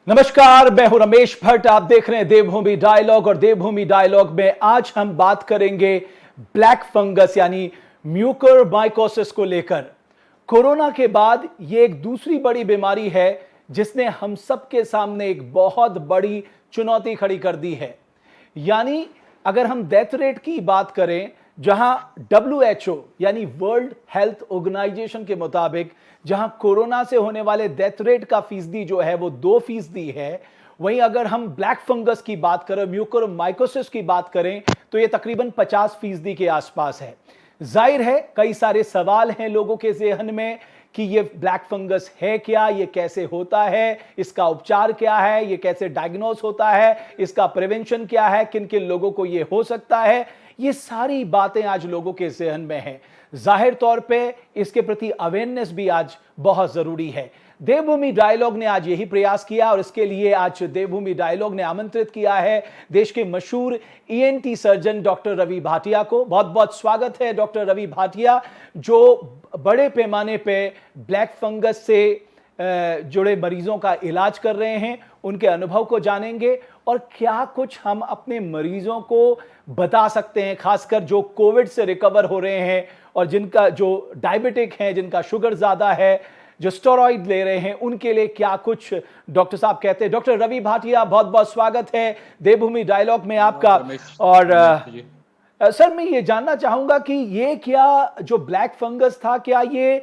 नमस्कार, मैं हूं रमेश भट्ट। आप देख रहे हैं देवभूमि डायलॉग और देवभूमि डायलॉग में आज हम बात करेंगे ब्लैक फंगस यानी म्यूकोरमाइकोसिस को लेकर। कोरोना के बाद ये एक दूसरी बड़ी बीमारी है जिसने हम सबके सामने एक बहुत बड़ी चुनौती खड़ी कर दी है। यानी अगर हम डेथ रेट की बात करें, जहां WHO यानी वर्ल्ड हेल्थ ऑर्गेनाइजेशन के मुताबिक जहां कोरोना से होने वाले डेथ रेट का फीसदी जो है वो 2% है, वहीं अगर हम ब्लैक फंगस की बात करें, म्यूकोरमाइकोसिस की बात करें, तो ये तकरीबन 50% के आसपास है। जाहिर है कई सारे सवाल हैं लोगों के ज़हन में कि ये ब्लैक फंगस है क्या, ये कैसे होता है, इसका उपचार क्या है, ये कैसे डायग्नोज होता है, इसका प्रिवेंशन क्या है, किन किन लोगों को ये हो सकता है। ये सारी बातें आज लोगों के ज़हन में हैं। जाहिर तौर पे इसके प्रति अवेयरनेस भी आज बहुत ज़रूरी है। देवभूमि डायलॉग ने आज यही प्रयास किया और इसके लिए आज देवभूमि डायलॉग ने आमंत्रित किया है देश के मशहूर ENT surgeon doctor Ravi Bhatia को। बहुत बहुत स्वागत है डॉक्टर रवि भाटिया, जो बड़े पैमाने पे ब्लैक फंगस से जुड़े मरीजों का इलाज कर रहे हैं। उनके अनुभव को जानेंगे और क्या कुछ हम अपने मरीजों को बता सकते हैं, खासकर जो कोविड से रिकवर हो रहे हैं और जिनका जो डायबिटिक हैं, जिनका शुगर ज़्यादा है, जो स्टेरॉइड ले रहे हैं, उनके लिए क्या कुछ डॉक्टर साहब कहते हैं। डॉक्टर रवि भाटिया, बहुत बहुत स्वागत है देवभूमि डायलॉग में आपका। और सर, मैं ये जानना चाहूंगा कि ये क्या जो ब्लैक फंगस था, क्या ये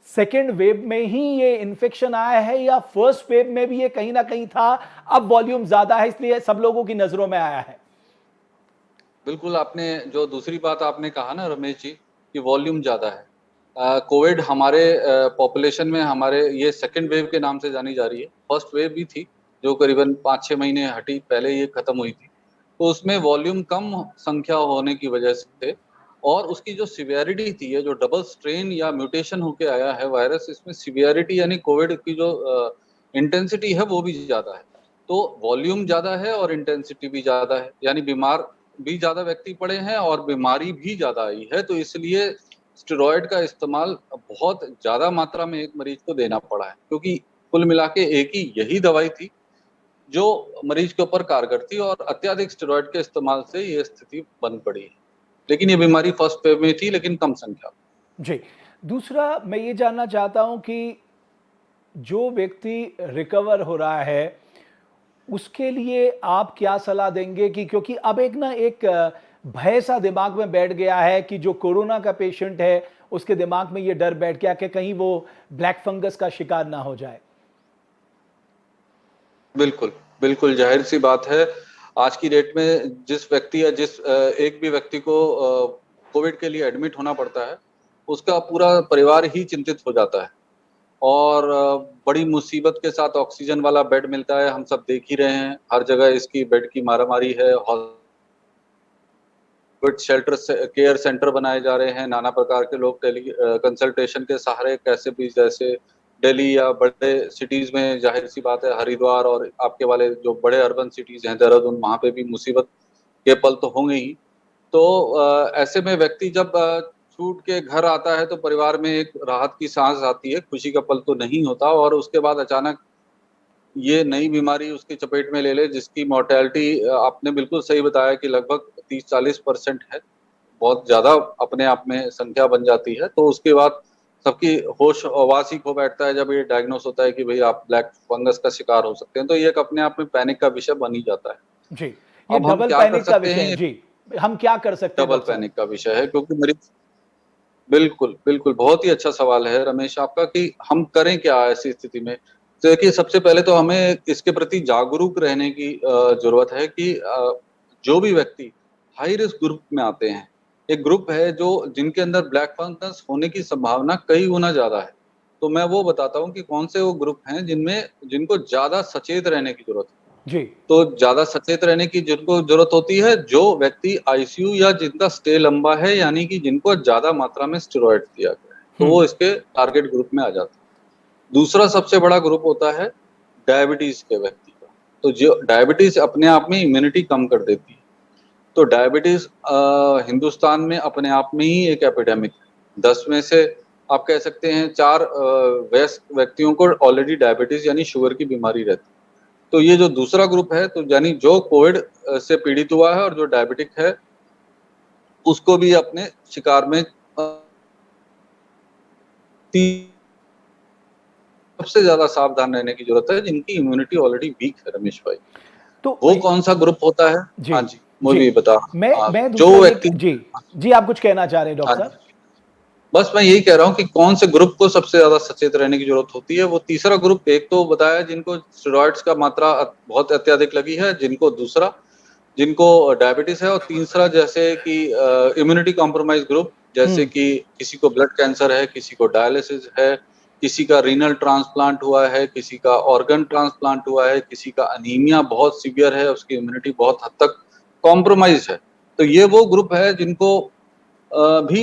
सेकेंड वेव में ही ये इन्फेक्शन आया है या फर्स्ट वेव में भी ये कहीं ना कहीं था, अब वॉल्यूम ज्यादा है इसलिए सब लोगों की नजरों में आया है? बिल्कुल, आपने जो दूसरी बात आपने कहा ना रमेश जी, कि वॉल्यूम ज़्यादा है। कोविड हमारे पॉपुलेशन में हमारे ये सेकंड वेव के नाम से जानी जा रही है। फर्स्ट वेव भी थी जो करीबन 5-6 महीने हटी, पहले ये खत्म हुई थी। तो उसमें वॉल्यूम कम संख्या होने की वजह से और उसकी जो सिवियरिटी थी, ये जो डबल स्ट्रेन या म्यूटेशन होके आया है वायरस, इसमें सिवियरिटी यानी कोविड की जो इंटेंसिटी है वो भी ज़्यादा है। तो वॉल्यूम ज़्यादा है और इंटेंसिटी भी ज़्यादा है, यानी बीमार भी ज्यादा व्यक्ति पड़े हैं और बीमारी भी ज्यादा आई है। तो इसलिए स्टेरॉइड का इस्तेमाल बहुत ज्यादा मात्रा में एक मरीज को देना पड़ा है, क्योंकि कुल मिला के एक ही यही दवाई थी जो मरीज के ऊपर कारगर थी और अत्यधिक स्टेरॉइड के इस्तेमाल से ये स्थिति बन पड़ी है। लेकिन ये बीमारी फर्स्ट वेव में थी, लेकिन कम संख्या। जी, दूसरा मैं ये जानना चाहता हूं कि जो व्यक्ति रिकवर हो रहा है उसके लिए आप क्या सलाह देंगे कि क्योंकि अब एक भय सा दिमाग में बैठ गया है कि जो कोरोना का पेशेंट है उसके दिमाग में ये डर बैठ गया कि कहीं वो ब्लैक फंगस का शिकार ना हो जाए। बिल्कुल, बिल्कुल जाहिर सी बात है। आज की डेट में जिस व्यक्ति या जिस एक भी व्यक्ति को कोविड के लिए एडमिट होना पड़ता है, उसका पूरा परिवार ही चिंतित हो जाता है और बड़ी मुसीबत के साथ ऑक्सीजन वाला बेड मिलता है। हम सब देख ही रहे हैं, हर जगह इसकी बेड की मारामारी है। कोविड शेल्टर से केयर सेंटर बनाए जा रहे हैं, नाना प्रकार के लोग टेली कंसल्टेशन के सहारे कैसे भी, जैसे दिल्ली या बड़े सिटीज में जाहिर सी बात है, हरिद्वार और आपके वाले जो बड़े अर्बन सिटीज हैं, देहरादून, वहाँ पे भी मुसीबत के पल तो होंगे ही। तो ऐसे में व्यक्ति जब छूट के घर आता है तो परिवार में एक राहत की सांस आती है, खुशी का पल तो नहीं होता। और उसके बाद अचानक ये नई बीमारी उसकी चपेट में ले ले, जिसकी मोर्टेलिटी आपने बिल्कुल सही बताया कि लगभग 30-40% है, बहुत ज्यादा अपने आप में संख्या बन जाती है। तो उसके बाद सबकी होश आवास ही खो बैठता है जब ये डायग्नोस होता है कि भाई आप ब्लैक फंगस का शिकार हो सकते हैं। तो ये एक अपने आप में पैनिक का विषय बन ही जाता है। जी, ये अब हम डबल क्या कर पैनिक का सकते विषय हैं, है। ये जी, हम क्या कर सकते हैं डबल डॉक्टर साहब? पैनिक का विषय है, क्योंकि मरीज, बिल्कुल, बिल्कुल, बहुत ही अच्छा सवाल है रमेश आपका कि हम करें क्या ऐसी स्थिति में। तो देखिए, सबसे पहले तो हमें इसके प्रति जागरूक रहने की ज़रूरत है कि जो भी व्यक्ति हाई रिस्क ग्रुप में आते हैं, एक ग्रुप है जो जिनके अंदर ब्लैक फंगस होने की संभावना कई गुना ज़्यादा है। तो मैं वो बताता हूँ कि कौन से वो ग्रुप हैं जिनको ज़्यादा सचेत रहने की ज़रूरत है। जी। तो ज़्यादा सचेत रहने की जिनको ज़रूरत होती है, जो व्यक्ति आईसीयू या जिनका स्टे लंबा है, यानी कि जिनको ज़्यादा मात्रा में स्टेरॉइड दिया गया है, तो वो इसके टारगेट ग्रुप में आ जाते हैं। दूसरा सबसे बड़ा ग्रुप होता है डायबिटीज़ के व्यक्ति का। तो जो डायबिटीज़ अपने आप में इम्यूनिटी कम कर देती है। तो डायबिटीज़ हिंदुस्तान में अपने आप में ही एक एपिडेमिक है। 10 में से आप कह सकते हैं 4 वयस्क व्यक्तियों को ऑलरेडी डायबिटीज़ यानी शुगर की बीमारी रहती है। तो ये जो दूसरा ग्रुप है, तो यानी जो कोविड से पीड़ित हुआ है और जो डायबिटिक है, उसको भी अपने शिकार में सबसे ज्यादा सावधान रहने की जरूरत है, जिनकी इम्यूनिटी ऑलरेडी वीक है रमेश भाई। तो वो कौन सा ग्रुप होता है? जी हाँ जी, जी मौलवी बता। मैं जो दूसरा ये व्यक्ति, जी जी आप कुछ कहना चाह रहे हैं हाँ डॉक्टर जी, साहब? बस मैं यही कह रहा हूँ कि कौन से ग्रुप को सबसे ज्यादा सचेत रहने की जरूरत होती है। वो तीसरा ग्रुप, एक तो बताया जिनको स्टेरॉइड्स का मात्रा बहुत अत्यधिक लगी है, जिनको दूसरा, जिनको डायबिटीज है, और तीसरा जैसे कि इम्यूनिटी कॉम्प्रोमाइज ग्रुप, जैसे हम्म कि किसी को ब्लड कैंसर है, किसी को डायलिसिस है, किसी का रीनल ट्रांसप्लांट हुआ है, किसी का ऑर्गन ट्रांसप्लांट हुआ है, किसी का अनीमिया बहुत सीवियर है, उसकी इम्यूनिटी बहुत हद तक कॉम्प्रोमाइज है। तो ये वो ग्रुप है जिनको भी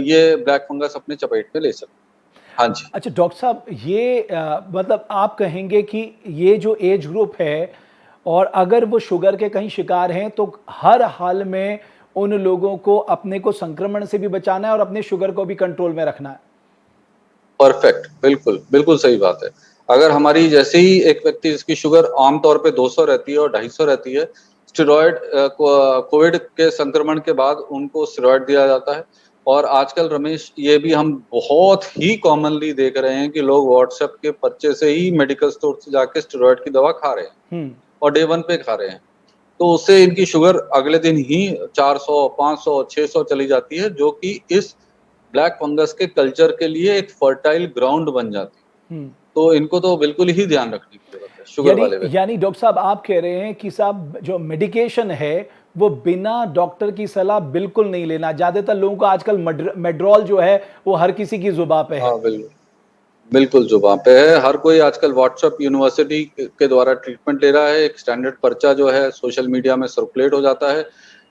ये ब्लैक फंगस अपने चपेट में ले सकते हैं। हाँ जी। अच्छा डॉक्टर साहब, ये मतलब आप कहेंगे कि ये जो एज ग्रुप है और अगर वो शुगर के कहीं शिकार हैं तो हर हाल में उन लोगों को अपने को संक्रमण से भी बचाना है और अपने शुगर को भी कंट्रोल में रखना है। परफेक्ट, बिल्कुल बिल्कुल सही बात है। अगर हमारी जैसे ही एक व्यक्ति जिसकी शुगर आमतौर पे 200 रहती है और 250 रहती है, स्टेरॉइड कोविड के संक्रमण के बाद उनको स्टेरॉइड दिया जाता है। और आजकल रमेश, ये भी हम बहुत ही कॉमनली देख रहे हैं कि लोग व्हाट्सएप के पर्चे से ही मेडिकल स्टोर से जाके स्टेरॉइड की दवा खा रहे हैं, हम्म और डे 1 पे खा रहे हैं। तो उससे इनकी शुगर अगले दिन ही 400, 500, 600 चली जाती है, जो कि इस ब्लैक फंगस के कल्चर के लिए एक फर्टाइल ग्राउंड बन जाती है। हम्म तो इनको तो बिल्कुल ही ध्यान रखने की जरूरत है, शुगर यानी वाले व्यक्ति। यानी डॉक्टर साहब आप कह रहे हैं कि साहब जो मेडिकेशन है वो बिना डॉक्टर की सलाह बिल्कुल नहीं लेना। ज्यादातर लोगों को आजकल मेड्रोल जो है वो हर किसी की जुबान पे है। हाँ बिल्कुल, बिल्कुल जुबान पे है। हर कोई आजकल व्हाट्सएप यूनिवर्सिटी के द्वारा ट्रीटमेंट ले रहा है। एक स्टैंडर्ड पर्चा जो है सोशल मीडिया में सर्कुलेट हो जाता है,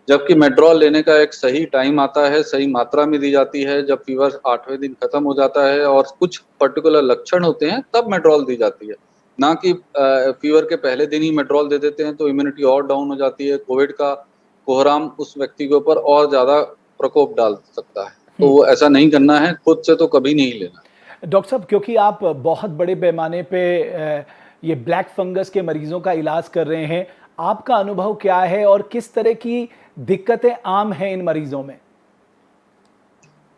जबकि मेड्रोल लेने का एक सही टाइम आता है, सही मात्रा में दी जाती है, जब फीवर 8वें दिन खत्म हो जाता है और कुछ पर्टिकुलर लक्षण होते हैं, तब मेड्रोल दी जाती है। ना कि फीवर के पहले दिन ही मेड्रोल दे देते हैं, तो इम्यूनिटी और डाउन हो जाती है। कोविड का कोहराम उस व्यक्ति के ऊपर और ज्यादा प्रकोप डाल सकता है। तो वो ऐसा नहीं करना है, खुद से तो कभी नहीं लेना। डॉक्टर साहब, क्योंकि आप बहुत बड़े पैमाने पे ये ब्लैक फंगस के मरीजों का इलाज कर रहे हैं, आपका अनुभव क्या है और किस तरह की दिक्कतें आम हैं इन मरीजों में?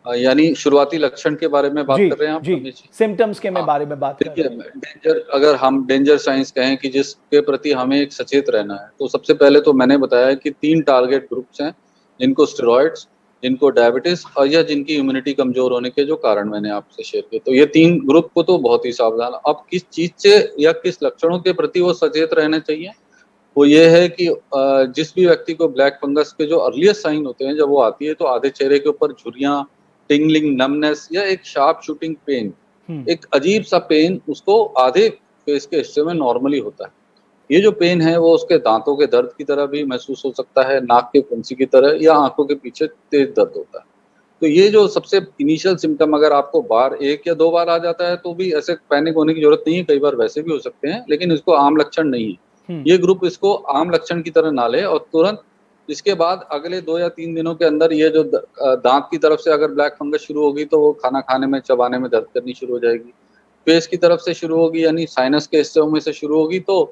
यानी शुरुआती लक्षण के बारे में बात जी कर रहे हैं आप जी रमेश जी? सिम्टम्स के मैं हाँ, बारे में बात कर रहा देखिए, हूँ। डेंजर, अगर हम डेंजर साइंस कहें कि जिसके प्रति हमें एक सचेत रहना है, तो सबसे पहले तो मैंने बताया कि 3 टारगेट ग्रुप्स हैं, जिनको स्टेरॉइड्स, जिनको डायबिटीज, और या जिनकी इम्यूनिटी कमजोर होने के जो कारण मैंने आपसे शेयर किए। तो ये 3 ग्रुप को तो बहुत ही सावधान, अब किस चीज से या किस लक्षणों के प्रति वो सचेत रहने चाहिए, वो ये है कि जिस भी व्यक्ति को ब्लैक फंगस के जो अर्लीस्ट साइन होते हैं, जब वो आती है तो आधे चेहरे के ऊपर झुर्रियां, टिंगलिंग, नमनेस या एक शार्प शूटिंग पेन, हम्म एक अजीब सा पेन उसको आधे फेस के हिस्से में नॉर्मली होता है। ये जो पेन है वो उसके दांतों के दर्द की तरह भी महसूस हो सकता है, नाक के फुंसी की तरह, या आंखों के पीछे तेज दर्द होता है। तो ये जो सबसे इनिशियल सिम्टम अगर आपको बार 1 या 2 बार आ जाता है, तो भी ऐसे पैनिक होने की जरूरत नहीं है, कई बार वैसे भी हो सकते हैं, लेकिन इसको आम लक्षण नहीं है। हम्म ये ग्रुप इसको आम लक्षण की तरह ना ले, और तुरंत इसके बाद अगले 2 या 3 दिनों के अंदर ये जो दांत की तरफ से अगर ब्लैक फंगस शुरू होगी, तो वो खाना खाने में, चबाने में दर्द करनी शुरू हो जाएगी। फेस की तरफ से शुरू होगी, यानी साइनस के हिस्सों में से शुरू होगी, तो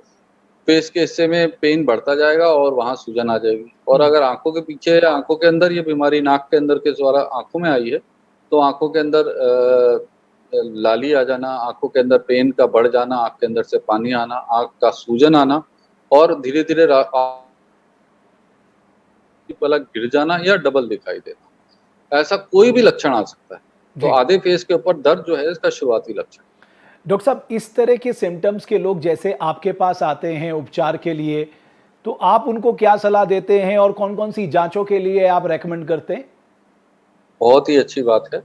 फेस के हिस्से में पेन बढ़ता जाएगा और वहाँ सूजन आ जाएगी। और अगर आंखों के पीछे या आंखों के अंदर ये बीमारी नाक के अंदर के द्वारा आंखों में आई है, तो आंखों के अंदर लाली आ जाना, आंखों के अंदर पेन का बढ़ जाना, आंख के अंदर से पानी आना, आंख का सूजन आना, और धीरे धीरे पलक गिर जाना या डबल दिखाई देना, ऐसा कोई भी लक्षण आ सकता है। तो जी आधे फेस के ऊपर दर्द जो है, इसका शुरुआती लक्षण। डॉक्टर साहब, इस तरह के सिम्टम्स के लोग जैसे आपके पास आते हैं उपचार के लिए, तो आप उनको क्या सलाह देते हैं और कौन कौन सी जांचों के लिए आप रेकमेंड करते हैं? बहुत ही अच्छी बात है।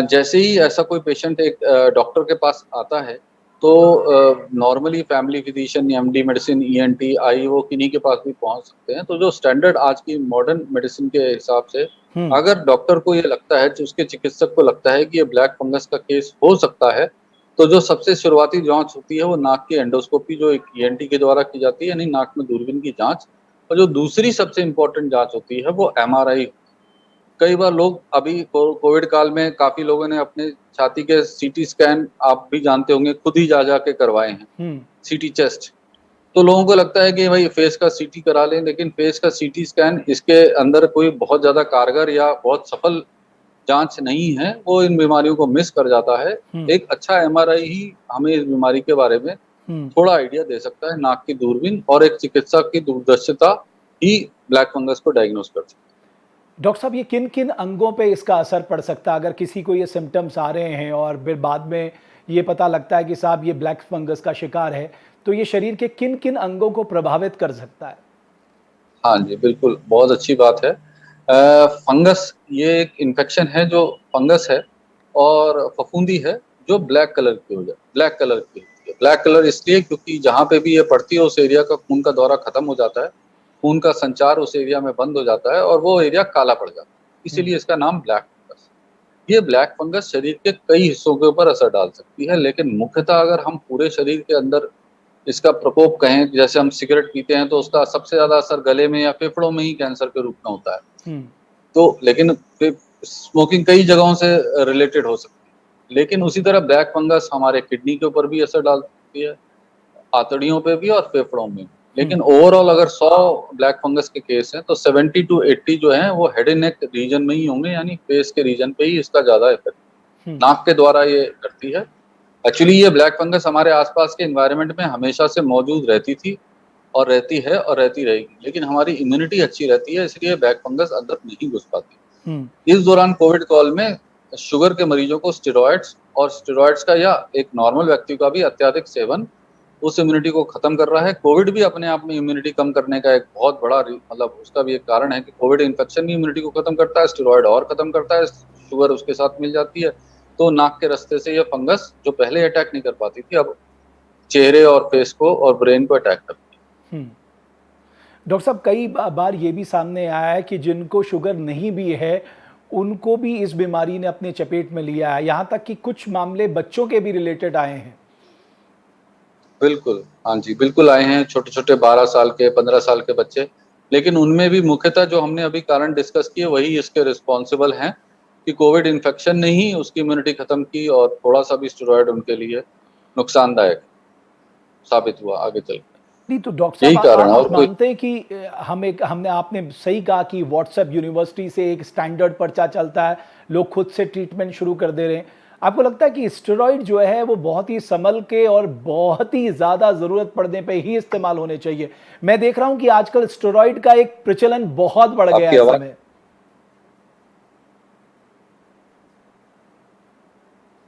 जैसे ही ऐसा कोई पेशेंट एक डॉक्टर के पास आता है, तो normally family physician, MD medicine, ENT, IO, किन्हीं के पास भी पहुंच सकते हैं। तो जो स्टैंडर्ड आज की मॉडर्न मेडिसिन के हिसाब से, हम्म अगर डॉक्टर को ये लगता है, उसके चिकित्सक को लगता है कि ये ब्लैक फंगस का केस हो सकता है, तो जो सबसे शुरुआती जांच होती है वो नाक की एंडोस्कोपी, जो एक ईएनटी के द्वारा की जाती है, यानी नाक में दूरबीन की जांच। और जो दूसरी सबसे इम्पोर्टेंट जांच होती है वो एमआरआई। कई बार लोग अभी कोविड काल में काफी लोगों ने अपने छाती के सीटी स्कैन, आप भी जानते होंगे, खुद ही जा के करवाए हैं, हम्म सीटी चेस्ट। तो लोगों को लगता है कि भाई फेस का सीटी करा लें, लेकिन फेस का सीटी स्कैन इसके अंदर कोई बहुत ज्यादा कारगर या बहुत सफल जांच नहीं है, वो इन बीमारियों को मिस कर जाता है। एक अच्छा एमआरआई ही हमें इस बीमारी के बारे में थोड़ा आइडिया दे सकता है, नाक की दूरबीन और एक चिकित्सक की दूरदर्शिता ही ब्लैक फंगस को डायग्नोस कर सकती है। डॉक्टर साहब, ये किन किन अंगों पे इसका असर पड़ सकता है? अगर किसी को ये सिम्टम्स आ रहे हैं और फिर बाद में ये पता लगता है कि साहब ये ब्लैक फंगस का शिकार है, तो ये शरीर के किन किन अंगों को प्रभावित कर सकता है? हाँ जी, बिल्कुल, बहुत अच्छी बात है। फंगस ये एक इन्फेक्शन है जो फंगस है और फफूंदी है जो ब्लैक कलर की होती है। ब्लैक कलर इसलिए क्योंकि जहाँ पे भी ये पड़ती है उस एरिया का खून का दौरा खत्म हो जाता है, खून का संचार उस एरिया में बंद हो जाता है और वो एरिया काला पड़ जाता है, इसीलिए इसका नाम ब्लैक फंगस। ये ब्लैक फंगस शरीर के कई हिस्सों के ऊपर असर डाल सकती है, लेकिन मुख्यतः अगर हम पूरे शरीर के अंदर इसका प्रकोप कहें, जैसे हम सिगरेट पीते हैं तो उसका सबसे ज्यादा असर गले में या फेफड़ों में ही कैंसर के रूप में होता है। तो लेकिन स्मोकिंग कई जगहों से रिलेटेड हो सकती है, लेकिन उसी तरह ब्लैक फंगस हमारे किडनी के ऊपर भी असर डाल सकती है, आंतड़ियों पे भी और फेफड़ों में। लेकिन ओवरऑल अगर 100 ब्लैक फंगस के केस हैं तो 70 टू 80 जो हैं वो हेड एंड नेक रीजन में ही होंगे, यानी फेस के रीजन पे ही इसका ज्यादा इफेक्ट नाक के द्वारा ये करती है। एक्चुअली ये ब्लैक फंगस हमारे आसपास के एनवायरनमेंट में हमेशा से मौजूद रहती थी और रहती है और रहती रहेगी, लेकिन हमारी इम्यूनिटी अच्छी रहती है, इसलिए ब्लैक फंगस अंदर नहीं घुस पाती। इस दौरान कोविड कॉल में शुगर के मरीजों को स्टेरॉइड्स का या एक नॉर्मल व्यक्ति का भी अत्यधिक सेवन उस इम्यूनिटी को खत्म कर रहा है। कोविड भी अपने आप में इम्यूनिटी कम करने का एक बहुत बड़ा मतलब उसका भी एक कारण है कि कोविड इन्फेक्शन भी इम्यूनिटी को खत्म करता है, स्टेरॉइड और खत्म करता है, शुगर उसके साथ मिल जाती है, तो नाक के रास्ते से ये फंगस जो पहले अटैक नहीं कर पाती थी अब चेहरे और फेस को और ब्रेन को अटैक करती है। डॉक्टर साहब, कई बार ये भी सामने आया है कि जिनको शुगर नहीं भी है उनको भी इस बीमारी ने अपने चपेट में लिया है, यहाँ तक कि कुछ मामले बच्चों के भी रिलेटेड आए हैं। बिल्कुल, हाँ जी, बिल्कुल आए हैं छोटे छोटे 12 साल के 15 साल के बच्चे, लेकिन उनमें भी मुख्यतः जो हमने अभी कारण डिस्कस किए वही इसके रिस्पॉन्सिबल हैं कि कोविड इन्फेक्शन ने ही उसकी इम्यूनिटी खत्म की और थोड़ा सा भी स्टेरॉइड उनके लिए नुकसानदायक साबित हुआ आगे चल। नहीं तो डॉक्टर यही साहब, कारण है और आप कोई मानते हैं कि हमने आपने सही कहा कि व्हाट्सएप यूनिवर्सिटी से एक स्टैंडर्ड पर्चा चलता है, लोग खुद से ट्रीटमेंट शुरू कर दे रहे हैं। आपको लगता है कि स्टेरॉइड जो है वो बहुत ही संभल के और बहुत ही ज्यादा जरूरत पड़ने पे ही इस्तेमाल होने चाहिए? मैं देख रहा हूं कि आजकल स्टेरॉइड का एक प्रचलन बहुत बढ़ गया है इस समय।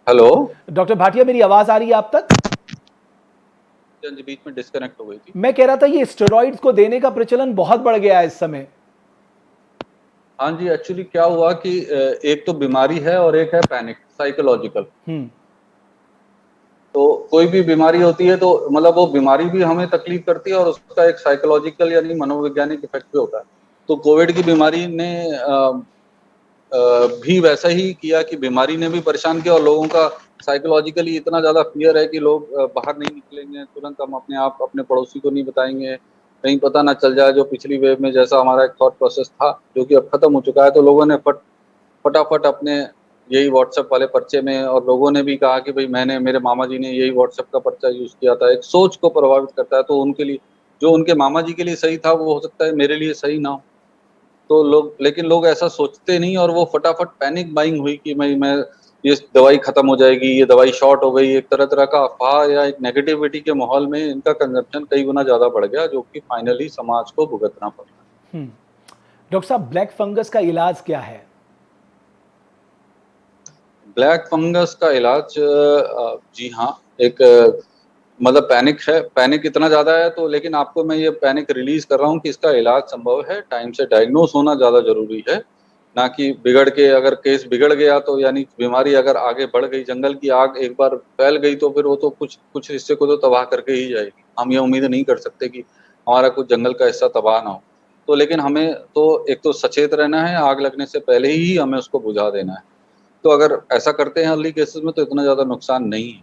हेलो डॉक्टर भाटिया, मेरी आवाज आ रही है आप तक? बीच में डिस्कनेक्ट हो गई थी। मैं कह रहा था ये स्टेरॉइड्स को देने का प्रचलन बहुत बढ़ गया है इस समय। हाँ जी, एक्चुअली क्या हुआ कि एक तो बीमारी है और एक है पैनिक साइकोलॉजिकल। तो कोई भी बीमारी होती है तो मतलब वो बीमारी भी हमें तकलीफ करती है और उसका एक साइकोलॉजिकल यानी मनोवैज्ञानिक इफेक्ट भी होता है। तो कोविड की बीमारी ने भी वैसा ही किया कि बीमारी ने भी परेशान किया और लोगों का साइकोलॉजिकली इतना ज्यादा फियर है कि लोग बाहर नहीं निकलेंगे, तुरंत हम अपने आप अपने पड़ोसी को नहीं बताएंगे, कहीं पता ना चल जाए, जो पिछली वेव में जैसा हमारा एक थॉट प्रोसेस था जो कि अब खत्म हो चुका है। तो लोगों ने फटाफट अपने यही व्हाट्सएप वाले पर्चे में, और लोगों ने भी कहा कि भाई मेरे मामा जी ने यही व्हाट्सएप का पर्चा यूज किया था। एक सोच को प्रभावित करता है, तो उनके लिए जो उनके मामा जी के लिए सही था वो हो सकता है मेरे लिए सही ना हो। तो लेकिन लोग ऐसा सोचते नहीं और वो फटाफट पैनिक बाइंग हुई कि मैं ये दवाई खत्म हो जाएगी, ये दवाई शॉर्ट हो गई, एक तरह तरह का अफवाह या एक नेगेटिविटी के माहौल में इनका कंजप्शन कई गुना ज्यादा बढ़ गया, जो कि फाइनली समाज को भुगतना पड़ा। डॉक्टर साहब, ब्लैक फंगस का इलाज क्या है? ब्लैक फंगस का इलाज जी हाँ, एक मतलब पैनिक इतना ज्यादा है तो, लेकिन आपको मैं ये पैनिक रिलीज कर रहा हूँ कि इसका इलाज संभव है। टाइम से डायग्नोस होना ज्यादा जरूरी है, ना कि बिगड़ के अगर केस बिगड़ गया तो यानी बीमारी अगर आगे बढ़ गई, जंगल की आग एक बार फैल गई तो फिर वो तो कुछ हिस्से को तो तबाह करके ही जाएगी। हम ये उम्मीद नहीं कर सकते कि हमारा कुछ जंगल का हिस्सा तबाह ना हो। तो लेकिन हमें तो एक तो सचेत रहना है, आग लगने से पहले ही हमें उसको बुझा देना है। तो अगर ऐसा करते हैं अर्ली केसेस में तो इतना ज्यादा नुकसान नहीं है,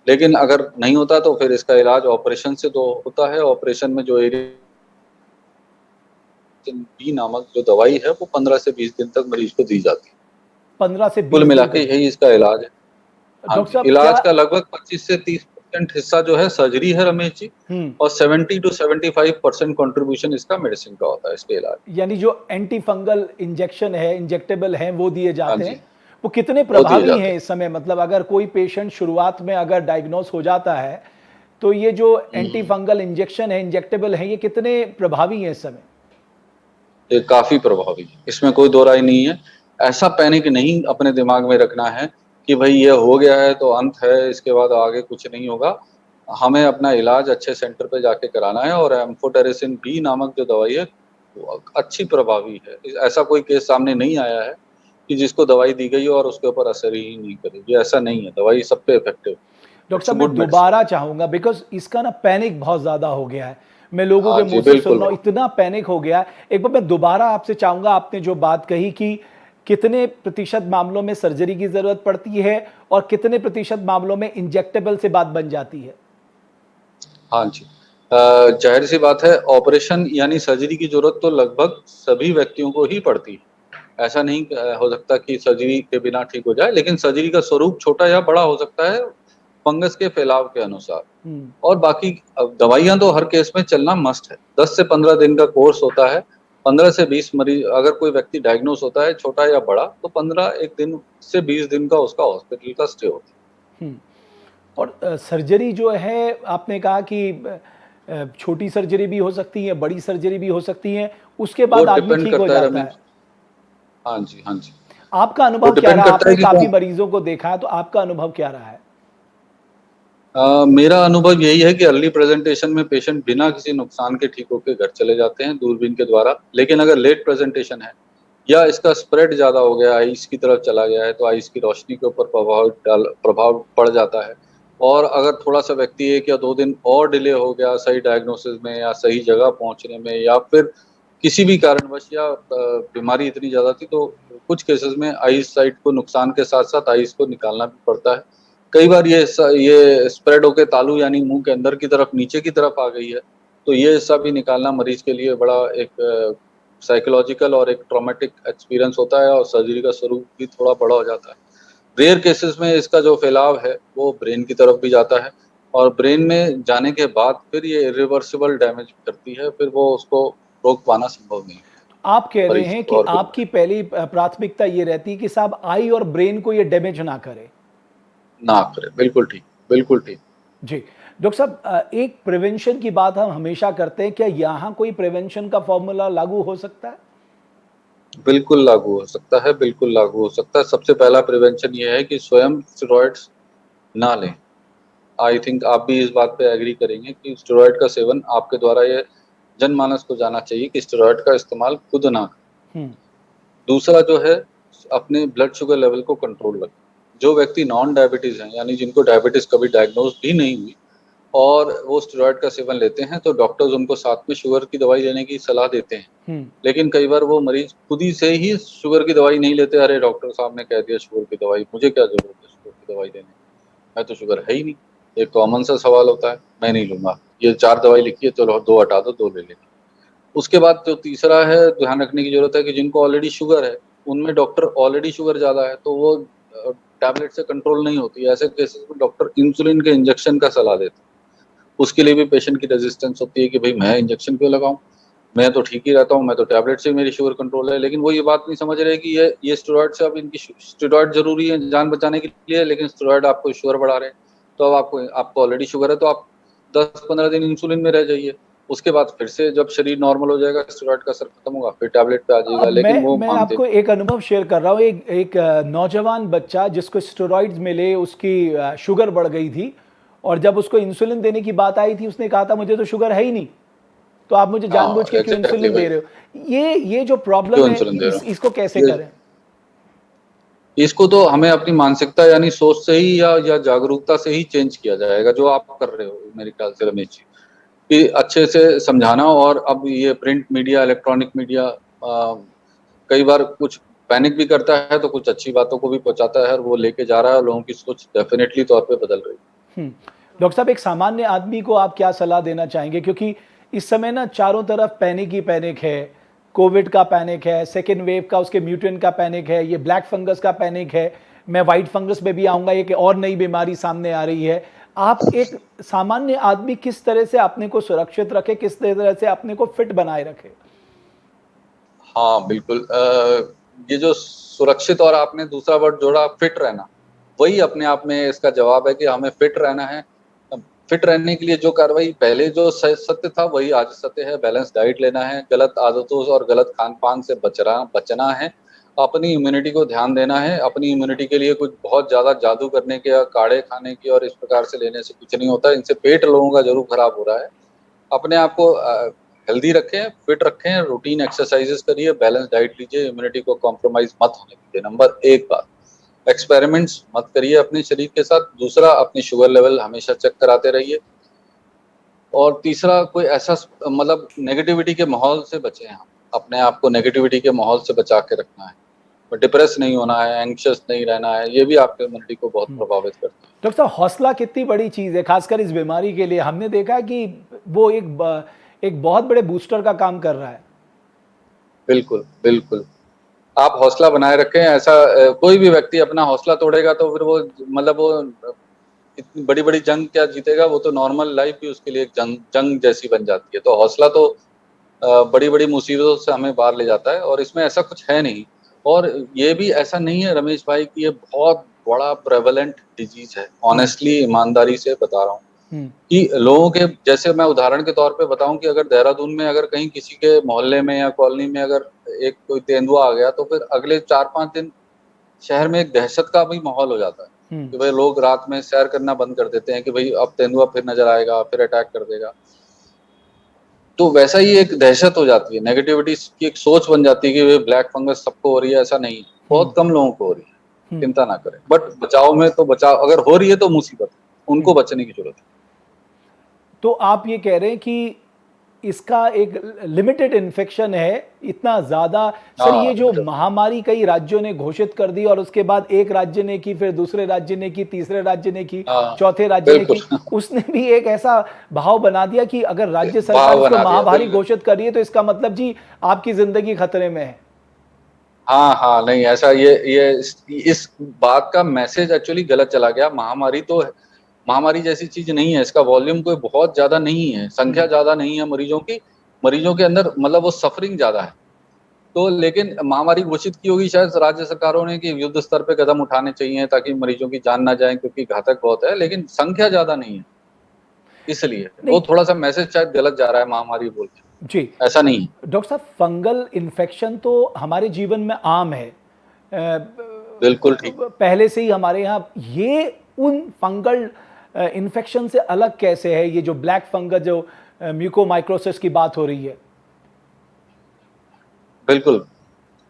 लेकिन अगर नहीं होता तो फिर इसका इलाज ऑपरेशन से तो होता है। ऑपरेशन में जो बी नामक जो दवाई है वो 15 से 20 दिन तक मरीज को दी जाती है। 15 से 20 कुल दिन मिला के तक? यही इसका इलाज है। हाँ डॉक्टर जी, साहब, क्या इलाज का लगभग 25 से 30 सिग्निफिकेंट हिस्सा जो है सर्जरी है रमेश जी, हम्म। और 70 to 75% कंट्रीब्यूशन इसका मेडिसिन का होता है, इसके इलाज। यानी जो एंटी फंगल इंजेक्शन है, इंजेक्टेबल हैं, वो दिए हाँ जाते जी, हैं। वो कितने वो दिए प्रभावी जाते हैं इस समय? मतलब अगर कोई पेशेंट शुरुआत में अगर डायग्नोस हो जाता है, तो ये जो हैं। एंटी फंगल इंजेक्शन है, इंजेक्टेबल है, ये कितने प्रभावी हैं इस समय? ये काफी प्रभावी है, इसमें कोई दो राय नहीं है। ऐसा पैनिक नहीं अपने दिमाग में रखना है कि भाई ये हो गया है तो अंत है, इसके बाद आगे कुछ नहीं होगा। हमें अपना इलाज अच्छे सेंटर पे जाके कराना है, और एम्फोटेरिसिन बी नामक जो दवाई है वो अच्छी प्रभावी है। ऐसा कोई केस सामने नहीं आया है कि जिसको दवाई दी गई और उसके ऊपर असर ही नहीं करेगी, ऐसा नहीं है। दवाई सब पे इफेक्टिव। डॉक्टर इट्स अ साहब, मैं गुड मेडिसिन। दोबारा चाहूंगा, बिकॉज इसका ना पैनिक बहुत ज्यादा हो गया है। मैं लोगों हाँ के जी, मुंह से सुन बिल्कुल। रहा हूं, इतना पैनिक हो गया है। एक बार मैं दोबारा आपसे चाहूंगा, आपने जो बात कही कि कितने प्रतिशत मामलों में सर्जरी की जरूरत पड़ती है और कितने प्रतिशत मामलों में इंजेक्टेबल से बात बन जाती है। हाँ जी। जाहिर सी बात है, ऑपरेशन यानी सर्जरी की जरूरत तो लगभग सभी व्यक्तियों को ही पड़ती है। ऐसा नहीं हो सकता कि सर्जरी के बिना ठीक हो जाए, लेकिन सर्जरी का स्वरूप छोटा या बड़ा हो सकता है फंगस के फैलाव के अनुसार। हम्म। और बाकी दवाइयां तो हर केस में चलना मस्ट है। 10 से 15 दिन का कोर्स होता है। 15 से 20 मरीज, अगर कोई व्यक्ति डायग्नोस होता है छोटा या बड़ा, तो 15 एक दिन से 20 दिन का उसका हॉस्पिटल का स्टे होता है। हम्म। और सर्जरी जो है, आपने कहा कि छोटी सर्जरी भी हो सकती है, बड़ी सर्जरी भी हो सकती है, उसके वो बाद आदमी डिपेंड ठीक हो करता है जाता है। रमेश। हाँ जी, हाँ जी। आपका वो अनुभव क्या डिपेंड रहा? करता है आपने कि काफी कौन। मरीजों को देखा है, तो आपका अनुभव क्या रहा है? मेरा अनुभव यही है कि अर्ली प्रेजेंटेशन में पेशेंट बिना किसी नुकसान के ठीक होकर घर चले जाते हैं दूरबीन के द्वारा। लेकिन अगर लेट प्रेजेंटेशन है या इसका स्प्रेड ज्यादा हो गया, आइस की तरफ चला गया है, तो आइस की रोशनी के ऊपर प्रभाव पड़ जाता है। और अगर थोड़ा सा व्यक्ति 1 या 2 दिन और डिले हो गया सही डायग्नोसिस में या सही जगह पहुंचने में, या फिर किसी भी कारणवश, या बीमारी इतनी ज्यादा थी, तो कुछ केसेस में आइस साइट को नुकसान के साथ साथ आइस को निकालना भी पड़ता है। कई बार ये स्प्रेड होके तालू यानी मुंह के अंदर की तरफ, नीचे की तरफ आ गई है, तो ये हिस्सा भी निकालना मरीज के लिए बड़ा एक साइकोलॉजिकल और एक ट्रॉमेटिक एक्सपीरियंस होता है, और सर्जरी का स्वरूप भी थोड़ा बड़ा हो जाता है। रेयर केसेस में इसका जो फैलाव है वो ब्रेन की तरफ भी जाता है, और ब्रेन में जाने के बाद फिर ये इरिवर्सिबल डैमेज करती है, फिर वो उसको रोक पाना संभव नहीं आप कह रहे मरीज हैं को कि और आपकी पहली प्राथमिकता ये रहती है कि साहब आई और ब्रेन को ये डैमेज ना करे। ना करे। बिल्कुल ठीक, बिल्कुल ठीक। जी। डॉक्टर साहब, एक प्रिवेंशन की बात हम हमेशा करते हैं, क्या यहाँ कोई प्रिवेंशन का फॉर्मूला लागू हो सकता है? बिल्कुल लागू हो सकता है, बिल्कुल लागू हो सकता है। सबसे पहला प्रिवेंशन ये है कि स्वयं स्टेरॉइड्स ना लें। आई थिंक आप भी इस बात पे एग्री करेंगे कि स्टेरॉइड का सेवन आपके द्वारा ये जनमानस को जाना चाहिए कि स्टेरॉइड का इस्तेमाल खुद ना करें। हम्म। दूसरा जो है, अपने ब्लड शुगर लेवल को कंट्रोल रखें। जो व्यक्ति नॉन डायबिटीज हैं, यानी जिनको डायबिटीज कभी डायग्नोज भी नहीं हुई और वो स्टेरॉइड का सेवन लेते हैं, तो डॉक्टर्स उनको साथ में शुगर की दवाई लेने की सलाह देते हैं। हम्म। लेकिन कई बार वो मरीज खुद ही से ही शुगर की दवाई नहीं लेते। अरे डॉक्टर साहब ने कह दिया शुगर की दवाई, मुझे क्या जरूरत है शुगर की दवाई लेने की, मैं तो शुगर है ही नहीं। एक कॉमन सा सवाल होता है, मैं नहीं लूंगा, ये 4 दवाई लिखी है, चलो 2 हटा दो, 2 ले लेंगे। उसके बाद जो तीसरा है, ध्यान रखने की जरूरत है कि जिनको ऑलरेडी शुगर है, उनमें डॉक्टर ऑलरेडी शुगर ज्यादा है तो वो टैबलेट से कंट्रोल नहीं होती है। ऐसे केसेस में डॉक्टर इंसुलिन के इंजेक्शन का सलाह देते हैं। उसके लिए भी पेशेंट की रेजिस्टेंस होती है कि भाई मैं इंजेक्शन क्यों लगाऊं, मैं तो ठीक ही रहता हूँ, मैं तो टैबलेट से मेरी शुगर कंट्रोल है। लेकिन वो ये बात नहीं समझ रहे कि ये स्टेरॉइड से, अब इनकी स्टेरॉइड जरूरी है जान बचाने के लिए, लेकिन स्टेरॉइड आपको शुगर बढ़ा रहे हैं। तो अब आपको ऑलरेडी शुगर है, तो आप 10-15 दिन इंसुलिन में रह जाइए। उसके बाद फिर से जब शरीर नॉर्मल हो जाएगा, स्टेरॉइड का असर खत्म होगा, फिर टैबलेट पे आ जाएगा, अब लेकिन वो मैं मानते आपको नहीं। एक अनुभव शेयर कर रहा हूँ। एक नौजवान बच्चा जिसको स्टेरॉइड्स मिले, उसकी शुगर बढ़ गई थी, और जब उसको इंसुलिन देने की बात आई थी, उसने कहा था मुझे तो शुगर है ही नहीं, तो आप मुझे हाँ, जानबूझ के क्यों एग्जैक्टली इंसुलिन दे भाई, रहे हो? ये जो प्रॉब्लम क्यों है, इंसुलिन दे रहा इसको कैसे हूँ। करें? इसको तो हमें अपनी मानसिकता यानी सोच से ही या जागरूकता से ही चेंज किया जाएगा, जो आप कर रहे हो मेरे ख्याल से रमेश जी, कि अच्छे से समझाना। और अब ये प्रिंट मीडिया, इलेक्ट्रॉनिक मीडिया कई बार कुछ पैनिक भी करता है, तो कुछ अच्छी बातों को भी पहुंचाता है, और वो लेके जा रहा है, और लोगों की सोच डेफिनेटली तौर पे बदल रही है। हम्म। डॉक्टर साहब, एक सामान्य आदमी को आप क्या सलाह देना चाहेंगे? क्योंकि इस समय ना चारों तरफ पैनिक ही पैनिक है। कोविड का पैनिक है, सेकेंड वेव का, उसके म्यूटेंट का पैनिक है, ये ब्लैक फंगस का पैनिक है। मैं वाइट फंगस में भी आऊंगा, एक और नई बीमारी सामने आ रही है। आप एक सामान्य आदमी किस तरह से अपने को सुरक्षित रखे, किस तरह से अपने को फिट बनाए रखे? हाँ, बिल्कुल। ये जो सुरक्षित और आपने दूसरा वर्ड जोड़ा फिट रहना, वही अपने आप में इसका जवाब है कि हमें फिट रहना है। फिट रहने के लिए जो कार्रवाई पहले जो सत्य था वही आज सत्य है। बैलेंस डाइट लेना है, गलत आदतों और गलत खान-पान से बचना है, अपनी इम्यूनिटी को ध्यान देना है। अपनी इम्यूनिटी के लिए कुछ बहुत ज़्यादा जादू करने के या काढ़े खाने की और इस प्रकार से लेने से कुछ नहीं होता। इनसे पेट लोगों का ज़रूर खराब हो रहा है। अपने आप को हेल्दी रखें, फिट रखें, रूटीन एक्सरसाइजेस करिए, बैलेंस डाइट लीजिए, इम्यूनिटी को कॉम्प्रोमाइज़ मत होने दीजिए। नंबर 1 बात। एक्सपेरिमेंट्स मत करिए अपने शरीर के साथ। दूसरा, अपनी शुगर लेवल हमेशा चेक कराते रहिए। और तीसरा, कोई ऐसा मतलब नेगेटिविटी के माहौल से बचें हम। अपने आप को नेगेटिविटी के माहौल से बचा के रखना है। डिप्रेस नहीं होना है, एंग्ज़ियस नहीं रहना है, ये भी आपके इम्यूनिटी को बहुत प्रभावित करता है। डॉक्टर साहब, हौसला कितनी बड़ी चीज़ है, खासकर इस बीमारी के लिए। हमने देखा है कि वो एक बहुत बड़े बूस्टर का काम कर रहा है। बिल्कुल, बिल्कुल। आप हौसला बनाए रखें। ऐसा कोई भी व्यक्ति अपना हौसला तोड़ेगा तो फिर वो मतलब वो इतनी बड़ी-बड़ी जंग क्या जीतेगा, वो तो नॉर्मल लाइफ भी उसके लिए एक जंग जैसी बन जाती है। तो हौसला तो बड़ी-बड़ी मुसीबतों से हमें बाहर ले जाता है और इसमें ऐसा कुछ है नहीं। और ये भी ऐसा नहीं है रमेश भाई कि ये बहुत बड़ा प्रेवलेंट डिज़ीज़ है। ऑनेस्टली ईमानदारी से बता रहा हूँ हुँ, कि लोगों के जैसे मैं उदाहरण के तौर पे बताऊँ कि अगर देहरादून में अगर कहीं किसी के मोहल्ले में या कॉलोनी में अगर एक कोई तेंदुआ आ गया, तो फिर अगले 4-5 दिन शहर में एक दहशत का भी माहौल हो जाता है हुँ, कि भाई लोग रात में सैर करना बंद कर देते हैं कि भाई अब तेंदुआ फिर नज़र आएगा, फिर अटैक कर देगा। तो वैसा ही एक दहशत हो जाती है, नेगेटिविटी की एक सोच बन जाती है कि भाई ब्लैक फंगस सबको हो रही है, ऐसा नहीं है। हुँ, बहुत कम लोगों को हो रही है, हुँ। चिंता ना करें। बट बचाव में तो बचाव अगर हो रही है तो मुसीबत है, उनको हुँ। बचने की ज़रूरत है। तो आप ये कह रहे हैं कि इसका एक लिमिटेड इन्फेक्शन है, इतना ज़्यादा। सर, हाँ, ये जो लिमिटेड। महामारी कई राज्यों ने घोषित कर दी और उसके बाद एक राज्य ने की, फिर दूसरे राज्य ने की, तीसरे राज्य ने की, हाँ, चौथे राज्य ने बिल्कुल। की, उसने भी एक ऐसा भाव बना दिया कि अगर राज्य सरकार भाव इसको बना दिया, महामारी बिल्कुल। घोषित कर रही है तो इसका मतलब जी आपकी ज़िंदगी खतरे में है। हाँ, हाँ, नहीं ऐसा ये इस बात का मैसेज एक्चुअली गलत चला गया। महामारी जैसी चीज़ नहीं है, इसका वॉल्यूम कोई बहुत ज़्यादा नहीं है, संख्या हुँ, ज़्यादा नहीं है मरीज़ों की, मरीज़ों के अंदर मतलब वो सफ़रिंग ज़्यादा है। तो लेकिन महामारी घोषित की होगी शायद राज्य सरकारों ने कि युद्ध स्तर पे कदम उठाने चाहिए ताकि मरीज़ों की जान ना जाए क्योंकि घातक बहुत है, लेकिन संख्या ज़्यादा नहीं है, इसलिए। नहीं। वो थोड़ा-सा मैसेज शायद गलत जा रहा है महामारी बोल के, जी। ऐसा नहीं है। डॉक्टर साहब, फंगल इन्फेक्शन तो हमारे जीवन में आम है। बिल्कुल ठीक। पहले से ही हमारे यहाँ ये उन फंगल इन्फेक्शन से अलग कैसे है, ये जो ब्लैक फंगस, जो म्यूकोमाइकोसिस की बात हो रही है? बिल्कुल,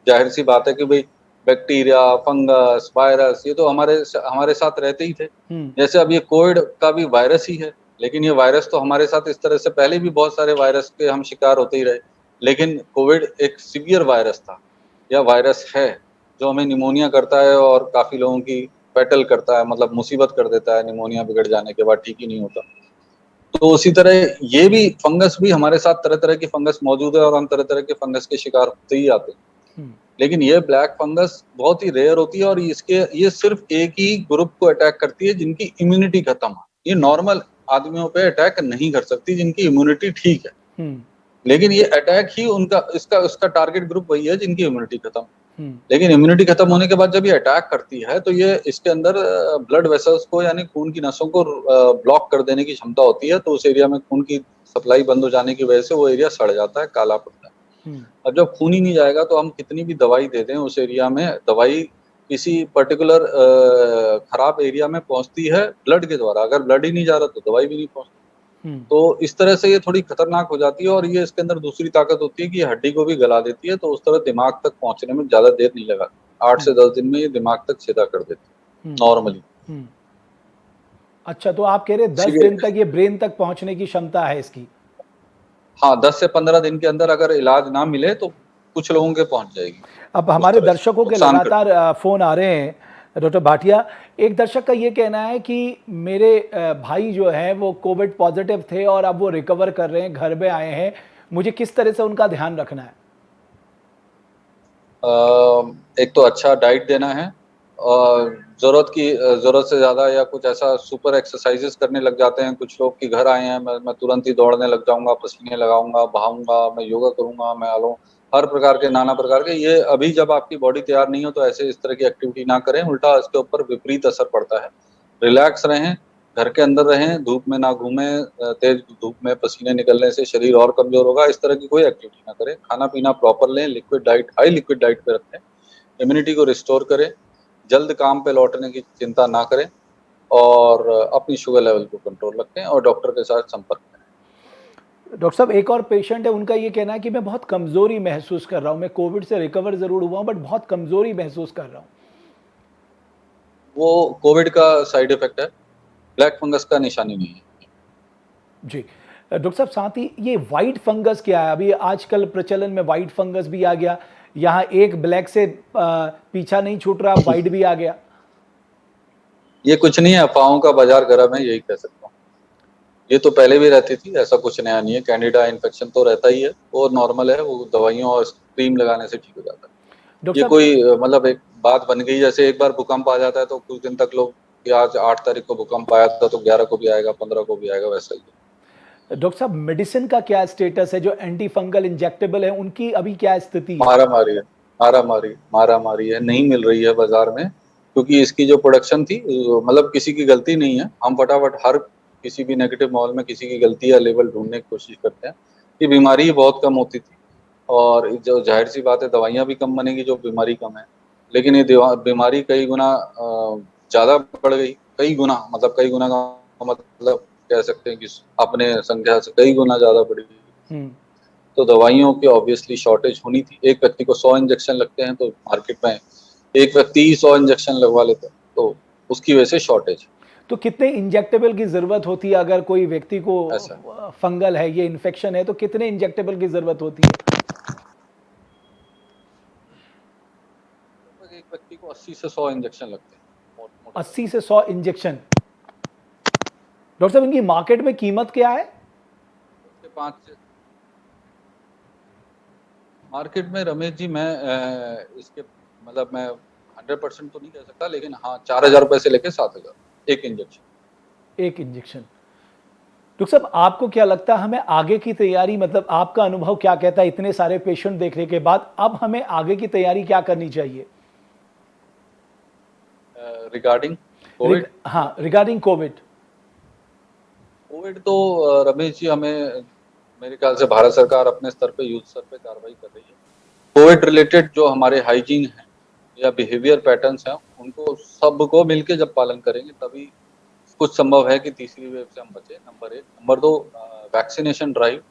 ज़ाहिर-सी बात है कि भई बैक्टीरिया, फंगस, वायरस ये तो हमारे साथ रहते ही थे। हुँ, जैसे अब ये कोविड का भी वायरस ही है, लेकिन ये वायरस तो हमारे साथ इस तरह से पहले भी बहुत सारे वायरस के हम शिकार होते ही रहे। लेकिन कोविड एक सीवियर वायरस था या वायरस है, जो हमें निमोनिया करता है और काफ़ी लोगों की फ़ेटल करता है, मतलब मुसीबत कर देता है, निमोनिया बिगड़ जाने के बाद ठीक ही नहीं होता। तो उसी तरह ये भी फंगस भी हमारे साथ तरह-तरह की फंगस मौजूद है और हम तरह-तरह के फंगस के शिकार होते ही आते हैं। हुँ, लेकिन ये ब्लैक फंगस बहुत ही रेयर होती है और ये सिर्फ़ एक ही ग्रुप को अटैक करती है जिनकी इम्यूनिटी खत्म है। ये हुँ, नॉर्मल आदमियों पे अटैक नहीं कर सकती जिनकी इम्यूनिटी ठीक है। हुँ, लेकिन ये अटैक ही उनका इसका उसका टारगेट ग्रुप वही है जिनकी इम्यूनिटी खत्म। हुँ, लेकिन इम्यूनिटी खत्म होने के बाद जब ये अटैक करती है तो ये इसके अंदर ब्लड वेसल्स को यानी खून की नसों को ब्लॉक कर देने की क्षमता होती है, तो उस एरिया में खून की सप्लाई बंद हो जाने की वजह से वो एरिया सड़ जाता है, काला पड़ता है। हुँ, अब जब खून ही नहीं जाएगा तो हम कितनी भी दवाई दे दें उस एरिया में, दवाई किसी पर्टिकुलर खराब एरिया में पहुँचती है ब्लड के द्वारा, अगर ब्लड ही नहीं जा रहा तो दवाई भी नहीं पहुँचती। हुँ, तो इस तरह से ये थोड़ी खतरनाक हो जाती है और ये इसके अंदर दूसरी ताकत होती है कि ये हड्डी को भी गला देती है, तो उस तरह दिमाग तक पहुँचने में ज़्यादा देर नहीं लगाती। 8 हुँ, से 10 दिन में ये दिमाग तक सीधा कर देती हुँ, है, नॉर्मली। हुँ। अच्छा, तो आप कह रहे हैं 10 इसीलिए दिन तक ये ब्रेन तक पहुँचने की क्षमता है इसकी? हाँ, 10 से 15 दिन के अंदर अगर इलाज ना मिले तो कुछ लोगों के पहुँच जाएगी, अब उस हमारे तरह से, दर्शकों के नुकसान करती लगातार फ़ोन आ रहे हैं, डॉक्टर भाटिया। एक दर्शक का ये कहना है कि मेरे भाई जो हैं वो कोविड पॉज़िटिव थे और अब वो रिकवर कर रहे हैं, घर में आए हैं। मुझे किस तरह से उनका ध्यान रखना है? है। एक तो अच्छा डाइट देना है, जरूरत से ज्यादा या कुछ ऐसा सुपर एक्सरसाइजेस करने लग जाते हैं कुछ लोग कि घर आए हैं मैं तुरंत ही दौड़ने लग जाऊंगा, पसीने लगाऊंगा, बहाऊंगा, मैं योगा करूंगा, मैं हर प्रकार के नाना प्रकार के, ये अभी जब आपकी बॉडी तैयार नहीं हो तो ऐसे इस तरह की एक्टिविटी ना करें, उल्टा इसके ऊपर विपरीत असर पड़ता है। रिलैक्स रहें, घर के अंदर रहें, धूप में ना घूमें, तेज धूप में पसीने निकलने से शरीर और कमजोर होगा, इस तरह की कोई एक्टिविटी ना करें। खाना पीना प्रॉपर लें, liquid diet, high liquid diet पे रखें, इम्यूनिटी को रिस्टोर करें, जल्द काम पे लौटने की चिंता ना करें और अपनी शुगर लेवल को कंट्रोल रखें और डॉक्टर के साथ संपर्क करें। डॉक्टर साहब, एक और पेशेंट है, उनका ये कहना है कि मैं बहुत कमजोरी महसूस कर रहा हूँ, मैं कोविड से रिकवर जरूर हुआ हूँ बट बहुत कमजोरी महसूस कर रहा हूँ। वो कोविड का साइड इफेक्ट है, ब्लैक फंगस का निशानी नहीं है। जी डॉक्टर साहब, साथ ही ये वाइट फंगस क्या है? अभी आजकल प्रचलन में वाइट फंगस भी आ गया, यहाँ एक ब्लैक से पीछा नहीं छूट रहा, वाइट भी आ गया। ये कुछ नहीं है, अफवाहों का बाजार गर्म है, यही कह सकता हूँ। ये तो पहले भी रहती थी, ऐसा कुछ नया नहीं है। कैंडिडा इन्फेक्शन तो रहता ही है, वो नॉर्मल है, वो दवाइयों और क्रीम लगाने से ठीक हो जाता है। डॉक्टर ये साहब, कोई मतलब एक बात बन गई, जैसे एक बार भूकंप आ जाता है तो कुछ दिन तक लोग कि आज 8 तारीख को भूकंप आया था तो 11 को भी आएगा, 15 को भी आएगा, वैसा ही है। डॉक्टर साहब, मेडिसिन का क्या स्टेटस है? जो एंटी फंगल इंजेक्टेबल है उनकी अभी क्या स्थिति है? मारामारी है, मारामारी है, नहीं मिल रही है बाजार में, क्योंकि इसकी जो प्रोडक्शन थी, मतलब किसी की गलती नहीं है, हम फटाफट हर किसी भी नेगेटिव माहौल में किसी की गलती या लेवल ढूंढने की कोशिश करते हैं। ये बीमारी ही बहुत कम होती थी और जो जाहिर सी बात है दवाइयाँ भी कम बनेगी जो बीमारी कम है, लेकिन ये बीमारी कई गुना ज्यादा बढ़ गई, कई गुना, मतलब कई गुना का मतलब कह सकते हैं कि अपने संख्या से कई गुना ज्यादा बढ़ी। हम्म। तो दवाइयों की ऑब्वियसली शॉर्टेज होनी थी। एक व्यक्ति को 100 इंजेक्शन लगते हैं तो मार्केट में एक व्यक्ति ही 100 इंजेक्शन लगवा लेता है, तो उसकी वजह से शॉर्टेज। तो कितने इंजेक्टेबल की जरूरत होती है अगर कोई व्यक्ति को ऐसा फंगल है, ये इन्फेक्शन है, तो कितने इंजेक्टेबल की जरूरत होती है? लगभग एक व्यक्ति को 80 से 100 इंजेक्शन लगते हैं, 80 से 100 इंजेक्शन। डॉक्टर साहब, इनकी मार्केट में कीमत क्या है? उसके 5 से मार्केट में रमेश जी, मैं इसके मतलब मैं 100% तो नहीं कह सकता, लेकिन हाँ 4,000 रुपए से लेके 7,000 एक इंजेक्शन। एक इंजेक्शन। डॉक्टर साहब, आपको क्या लगता है हमें आगे की तैयारी, मतलब आपका अनुभव क्या कहता है इतने सारे पेशेंट देखने के बाद, अब हमें आगे की तैयारी क्या करनी चाहिए? रिगार्डिंग कोविड, हाँ, रिगार्डिंग कोविड। कोविड तो रमेश जी, हमें मेरे ख्याल से भारत सरकार अपने स्तर पे, युद्ध स्तर पे कार्रवाई कर रही है। कोविड रिलेटेड जो हमारे हाइजीन है या बिहेवियर पैटर्न्स हैं, उनको सबको मिलके जब पालन करेंगे तभी कुछ संभव है कि तीसरी वेव से हम बचे। नंबर 1। नंबर 2, वैक्सीनेशन ड्राइव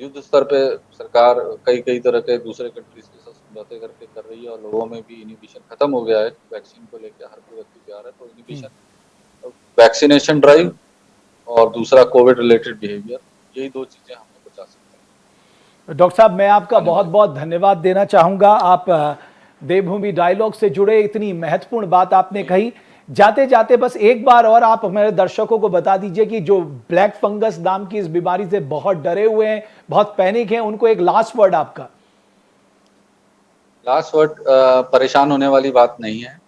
युद्ध स्तर पे सरकार कई कई तरह के दूसरे कंट्रीज के साथ समझौते करके कर रही है और लोगों में भी इनिबिशन खत्म हो गया है, वैक्सीन को लेकर हर कोई व्यक्ति तैयार है। तो इनिबिशन, वैक्सीनेशन ड्राइव और दूसरा कोविड रिलेटेड बिहेवियर, यही 2 चीजें हमें बचा सकती हैं। डॉक्टर साहब, मैं आपका बहुत बहुत धन्यवाद देना चाहूँगा। आप देवभूमि डायलॉग से जुड़े, इतनी महत्वपूर्ण बात आपने कही। जाते जाते बस एक बार और आप हमारे दर्शकों को बता दीजिए कि जो ब्लैक फंगस नाम की इस बीमारी से बहुत डरे हुए हैं, बहुत पैनिक हैं, उनको एक लास्ट वर्ड आपका। लास्ट वर्ड, परेशान होने वाली बात नहीं है।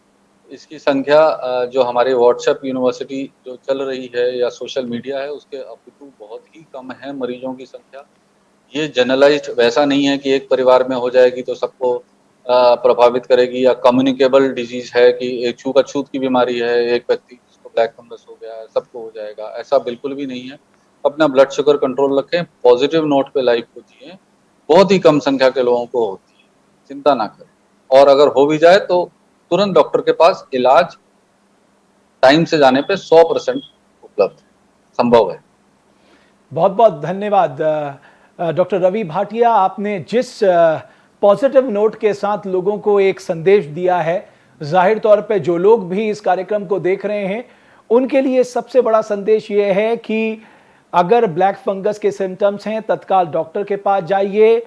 इसकी संख्या जो हमारे व्हाट्सएप यूनिवर्सिटी जो चल रही है या सोशल मीडिया है, उसके अपितु बहुत ही कम है मरीजों की संख्या। ये जनरलाइज्ड वैसा नहीं है कि एक परिवार में हो जाएगी तो सबको प्रभावित करेगी, या कम्युनिकेबल डिजीज है कि एक छूत की बीमारी है, एक व्यक्ति जिसको ब्लैक फंगस हो गया है सबको हो जाएगा, ऐसा बिल्कुल भी नहीं है। अपना ब्लड शुगर कंट्रोल रखें, पॉजिटिव नोट पे लाइफ को जिए। बहुत ही कम संख्या के लोगों को होती है, चिंता ना करें। और अगर हो भी जाए तो तुरंत डॉक्टर के पास इलाज टाइम से जाने पे 100% उपलब्ध संभव है। बहुत बहुत धन्यवाद डॉक्टर रवि भाटिया। आपने जिस पॉजिटिव नोट के साथ लोगों को एक संदेश दिया है, जाहिर तौर पे जो लोग भी इस कार्यक्रम को देख रहे हैं उनके लिए सबसे बड़ा संदेश ये है कि अगर ब्लैक फंगस के सिम्टम्स हैं, तत्काल डॉक्टर के पास जाइए।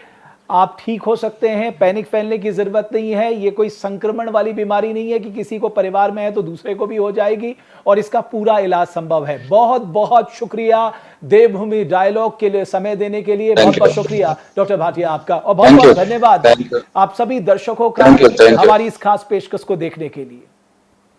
आप ठीक हो सकते हैं, पैनिक फैलने की जरूरत नहीं है। ये कोई संक्रमण वाली बीमारी नहीं है कि किसी को परिवार में है तो दूसरे को भी हो जाएगी, और इसका पूरा इलाज संभव है। बहुत बहुत शुक्रिया देवभूमि डायलॉग के लिए समय देने के लिए। बहुत बहुत शुक्रिया डॉक्टर भाटिया आपका, और बहुत बहुत धन्यवाद आप सभी दर्शकों का हमारी इस खास पेशकश को देखने के लिए।